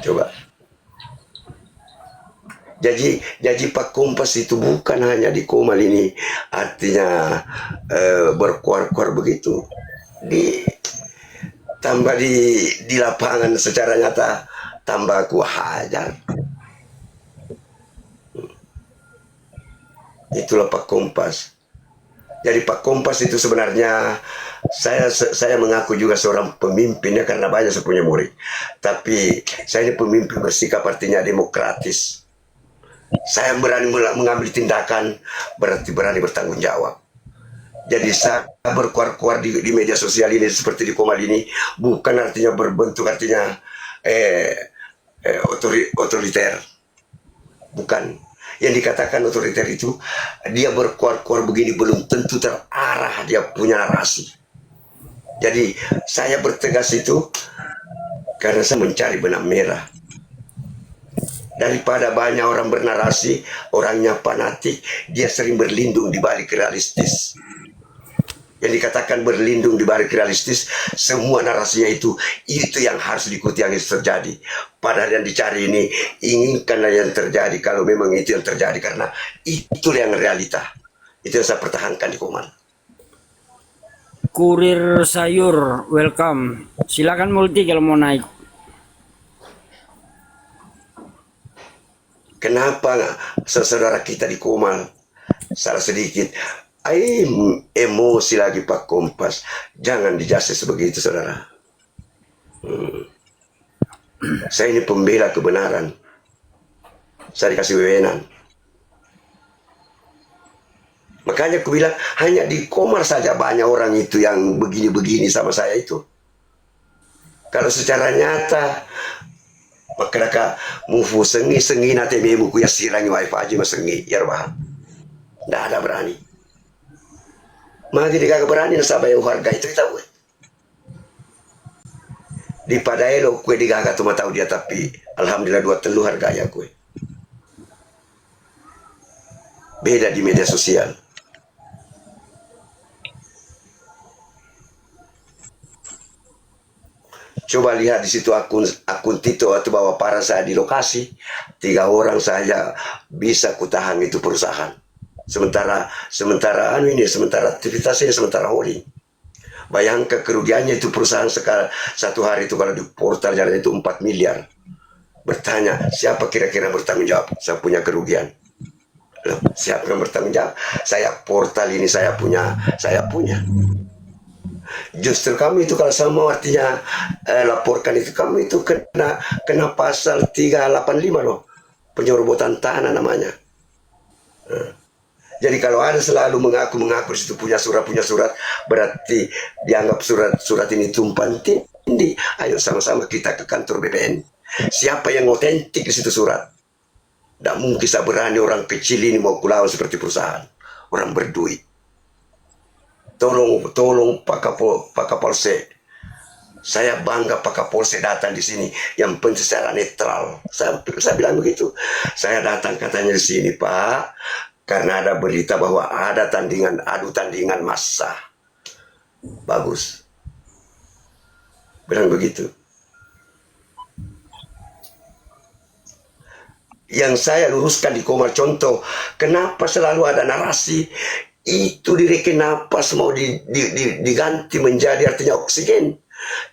Coba. Jadi Pak Kompas itu bukan hanya di Komal ini, artinya berkuar-kuar begitu. Di tambah di lapangan secara nyata tambah aku hajar. Itulah Pak Kompas. Jadi Pak Kompas itu sebenarnya saya mengaku juga seorang pemimpinnya karena banyak saya punya murid. Tapi saya ini pemimpin bersikap artinya demokratis. Saya berani mengambil tindakan, berarti berani bertanggung jawab. Jadi saya berkuar-kuar di media sosial ini seperti di Komal ini bukan artinya berbentuk artinya otoriter, bukan. Yang dikatakan otoriter itu dia berkuar-kuar begini belum tentu terarah dia punya narasi. Jadi saya bertegas itu karena saya mencari benang merah. Daripada banyak orang bernarasi, orangnya fanatik, dia sering berlindung di balik realistis. Yang dikatakan berlindung di balik realistis, semua narasinya itu yang harus diikuti yang itu terjadi. Padahal yang dicari ini, inginkanlah yang terjadi kalau memang itu yang terjadi, karena itu yang realita. Itu yang saya pertahankan di Komal. Kurir sayur, welcome. Silakan Multi kalau mau naik. Kenapa saudara kita di Komal salah sedikit emosi lagi Pak Kompas, jangan dijasa sebegitu saudara. Saya ini pembela kebenaran, saya dikasih wewenang. Makanya aku bilang hanya di Komal saja banyak orang itu yang begini-begini sama saya itu. Kalau secara nyata maka mufu sengi nanti memu ku ya sirangi wifi aja masengi ya bah. Nggak ada berani. Mati dia kagak berani nasabah yang harga itu tahu. Di Padaelo kue digagak tuh tahu dia tapi alhamdulillah 2 telu harganya kue. Beda di media sosial. Coba lihat di situ akun Tito atau bawa para saya di lokasi, 3 orang saja bisa kutahan itu perusahaan. Sementara aktivitasnya sementara holding. Bayangkan kerugiannya itu perusahaan satu hari itu kalau di portal jalan itu 4 miliar. Bertanya, siapa kira-kira bertanggung jawab? Saya punya kerugian. Loh, siapa yang bertanggung jawab? Saya portal ini saya punya. Justru kami itu kalau sama artinya laporkan itu kami itu kena pasal 385 loh, penyerobotan tanah namanya. Jadi kalau ada selalu mengaku di situ punya surat berarti dianggap surat ini tumpang tindih. Ayo sama-sama kita ke kantor BPN. Siapa yang otentik di situ surat? Tidak mungkin saya berani orang kecil ini mau kulawan seperti perusahaan, orang berduit. Tolong Pak Kapolsek. Saya bangga Pak Kapolsek datang di sini. Yang penting secara netral. Saya bilang begitu. Saya datang katanya di sini Pak, karena ada berita bahwa ada adu tandingan massa. Bagus. Bilang begitu. Yang saya luruskan di Komal contoh, kenapa selalu ada narasi itu direken napas mau diganti menjadi artinya oksigen.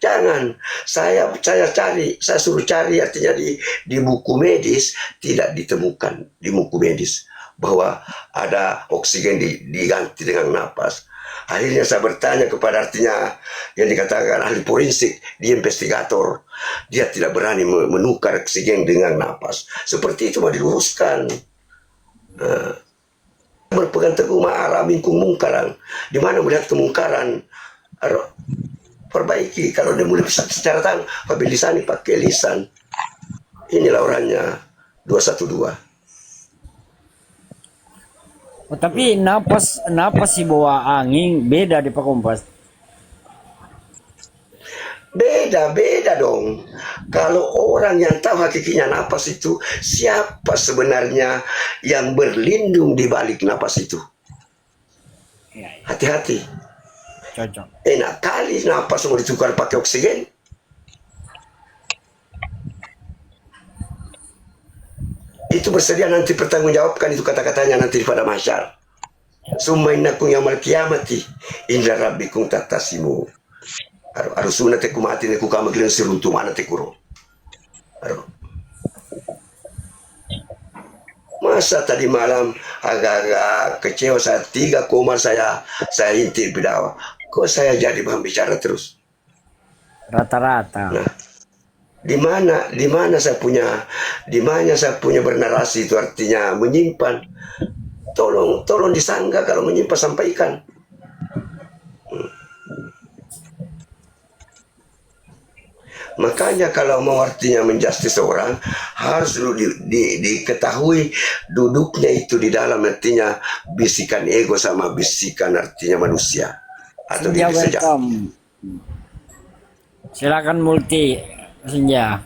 Jangan, saya suruh cari artinya di buku medis tidak ditemukan di buku medis bahwa ada oksigen diganti dengan napas. Akhirnya saya bertanya kepada artinya yang dikatakan ahli forensik, dia investigator, dia tidak berani menukar oksigen dengan napas. Seperti itu mau diluruskan. Berpegang teguh ma'ara minkum mungkaran. Di mana melihat kemungkaran, perbaiki. Kalau dia mulai secara tangan, pakai lisan, pakai lisan. Inilah orangnya 212. Oh, tapi napas si bawa angin beda di Pak Kompas. Beda dong. Kalau orang yang tahu hakikinya napas itu, siapa sebenarnya yang berlindung di balik napas itu? Hati-hati. Cocok. Enak kali napas mau ditukar pakai oksigen. itu bersedia nanti pertanggungjawabkan itu kata-katanya nanti pada mahsyar. Summa innakum yaumal qiyamati inda rabbikum tahtasimu. Harus sunat ku mati ku kama gilan siruntu mana te kuro. Masa tadi malam agak-agak kecewa saya 3 koma saya intip bidawa. Kok saya jadi bahan bicara terus? Rata-rata. Nah, di mana saya punya bernarasi itu artinya menyimpan. Tolong disanggah kalau menyimpan sampaikan. Makanya kalau mau artinya menjustis orang harus dulu diketahui duduknya itu di dalam artinya bisikan ego sama bisikan artinya manusia atau Senja diri saja. welcome. Silakan Multi Senja.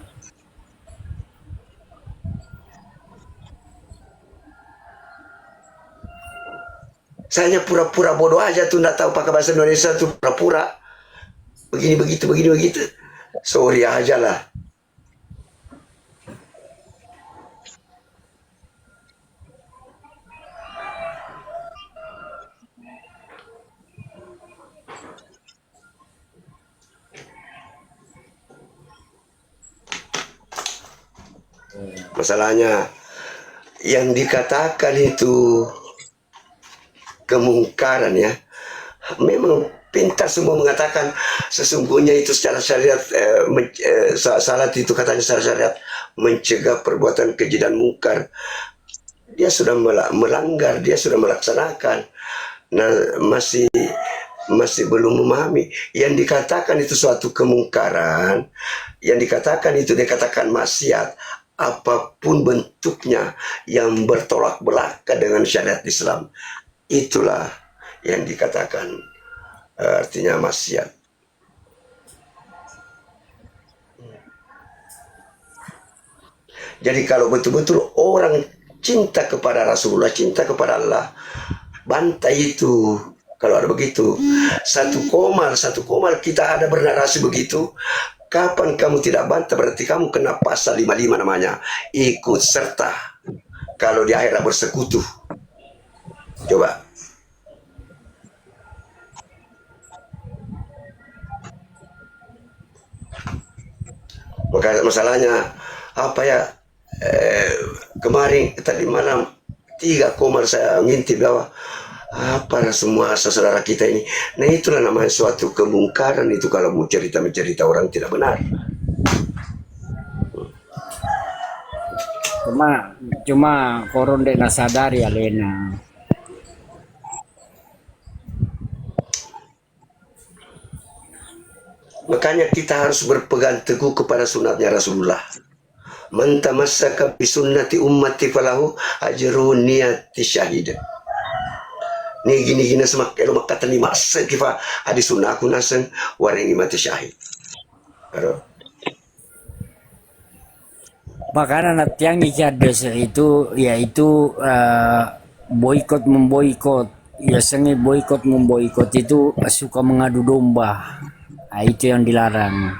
Saya pura-pura bodoh aja tuh, nggak tahu pakai bahasa Indonesia tuh pura-pura begini begitu. Sorry aja lah. Masalahnya yang dikatakan itu kemungkaran ya, memang pintar semua mengatakan sesungguhnya itu secara syariat salat itu katanya secara syariat mencegah perbuatan keji dan mungkar. Dia sudah melanggar, dia sudah melaksanakan. Nah, masih belum memahami yang dikatakan itu suatu kemungkaran, yang dikatakan itu dikatakan maksiat apapun bentuknya yang bertolak belakang dengan syariat Islam, itulah yang dikatakan artinya maksiat. Jadi kalau betul-betul orang cinta kepada Rasulullah, cinta kepada Allah, bantai itu. Kalau ada begitu, satu komal kita ada bernarasi begitu. Kapan kamu tidak bantah berarti kamu kena pasal 55 namanya, ikut serta kalau di akhirat bersekutu. Coba. Maka masalahnya apa ya? Kemarin tadi malam 3 koma saya ngintip bahwa apa semua saudara kita ini. Nah itulah namanya suatu kemungkaran itu kalau mau mencerita orang tidak benar. Cuma koron dek nasadari alena. Makanya kita harus berpegang teguh kepada sunatnya Rasulullah. Man tamassaka bi sunnati ummati falahu ajrun niyati syahid. Ni gini semak elo makata ni masa kifa adi sunnah aku nasen waring mati syahid. Makanan yang icadas itu yaitu boikot memboikot. Biasanya boikot memboikot itu suka mengadu domba. Nah, itu yang dilarang.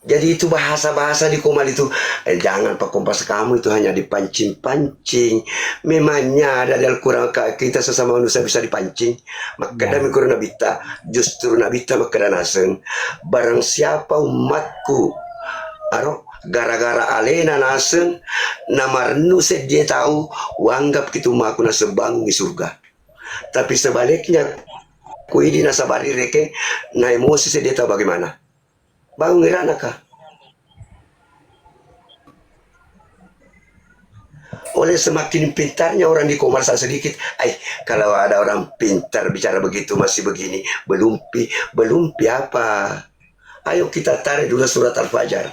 Jadi itu bahasa-bahasa di Komal itu jangan Pak Kompas kamu itu hanya dipancing-pancing. Memangnya ada di Al-Quran kita sesama manusia bisa dipancing. Maka dami kurang nabita, justru nabita maka naseng. Barang siapa umatku, gara-gara alena naseng, namarnu dia tahu, wanggap kita umatku nasebang di surga. Tapi sebaliknya, kuidi nasabari reke, na emosi dia tahu bagaimana. Bangun ngerana kah? Oleh semakin pintarnya orang di Komar sedikit, kalau ada orang pintar bicara begitu masih begini, belum apa? Ayo kita tarik dulu surat Al-Fajr.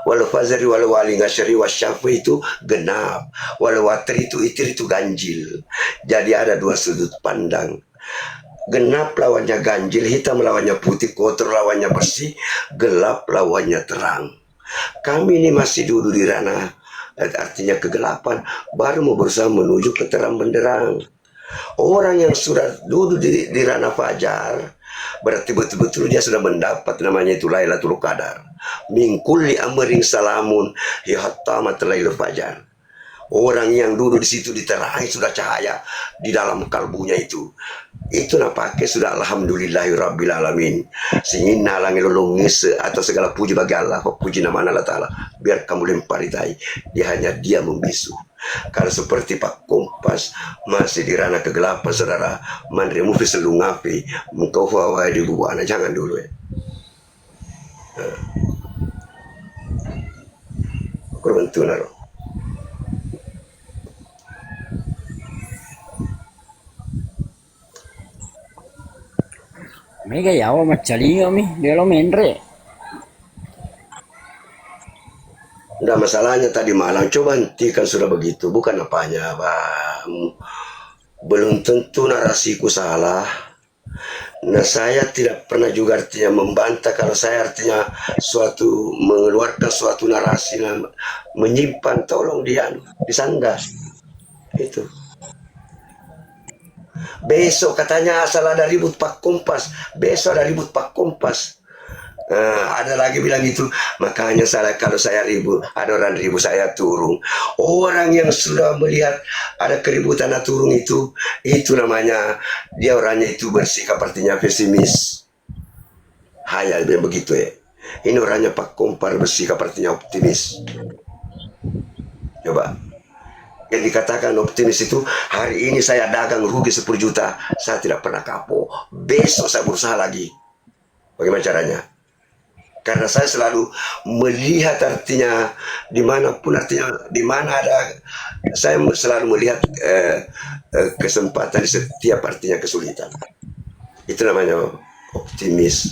Walau fajri walau wali ngasyari wasyafi itu genap, walau watri itu itir itu ganjil. Jadi ada 2 sudut pandang. Genap lawannya ganjil, hitam lawannya putih, kotor lawannya bersih, gelap lawannya terang. Kami ini masih duduk di ranah artinya kegelapan, baru mau berusaha menuju ke terang benderang. Orang yang sudah duduk di ranah fajar, Berarti betul-betul dia sudah mendapat namanya itu Lailatul Qadar. Min kulli amrin salamun hi hatta matlailul fajar. Orang yang duduk di situ diterangi sudah cahaya di dalam kalbunya itu. Itu napake sudah alhamdulillahirabbil alamin. Singin nalangi lolongis atau segala puji bagi Allah, puji nama Allah Ta'ala. Biar kamu lempari tai, dia hanya dia membisu. Kalau seperti Pak Kompas masih di ranah kegelapan, saudara, menremuvi selung api, mengkau hawa di buana, jangan dulu ya. Kurban tunaro. Mega yawa macaliyo mi, delo menre. Nggak masalahnya tadi malam, coba hentikan sudah begitu, bukan apanya, Bang. Belum tentu narasiku salah. Nah, saya tidak pernah juga artinya membantah kalau saya artinya suatu mengeluarkan suatu narasi, menyimpan, tolong dia disanggah. Itu. Besok katanya asal ada ribut Pak Kompas. Besok ada ribut Pak Kompas. Ada lagi bilang itu, makanya kalau saya ribut, ada orang ribut saya turun. Orang yang sudah melihat ada keributan turun itu namanya dia orangnya itu bersikap artinya pesimis. Hayal begitu ya. Ini orangnya Pak Kompar bersikap artinya optimis. Coba. Yang dikatakan optimis itu, hari ini saya dagang rugi 10 juta, saya tidak pernah kapok. Besok saya berusaha lagi. Bagaimana caranya? Karena saya selalu melihat artinya dimanapun artinya dimana ada, saya selalu melihat kesempatan di setiap artinya kesulitan. Itu namanya optimis.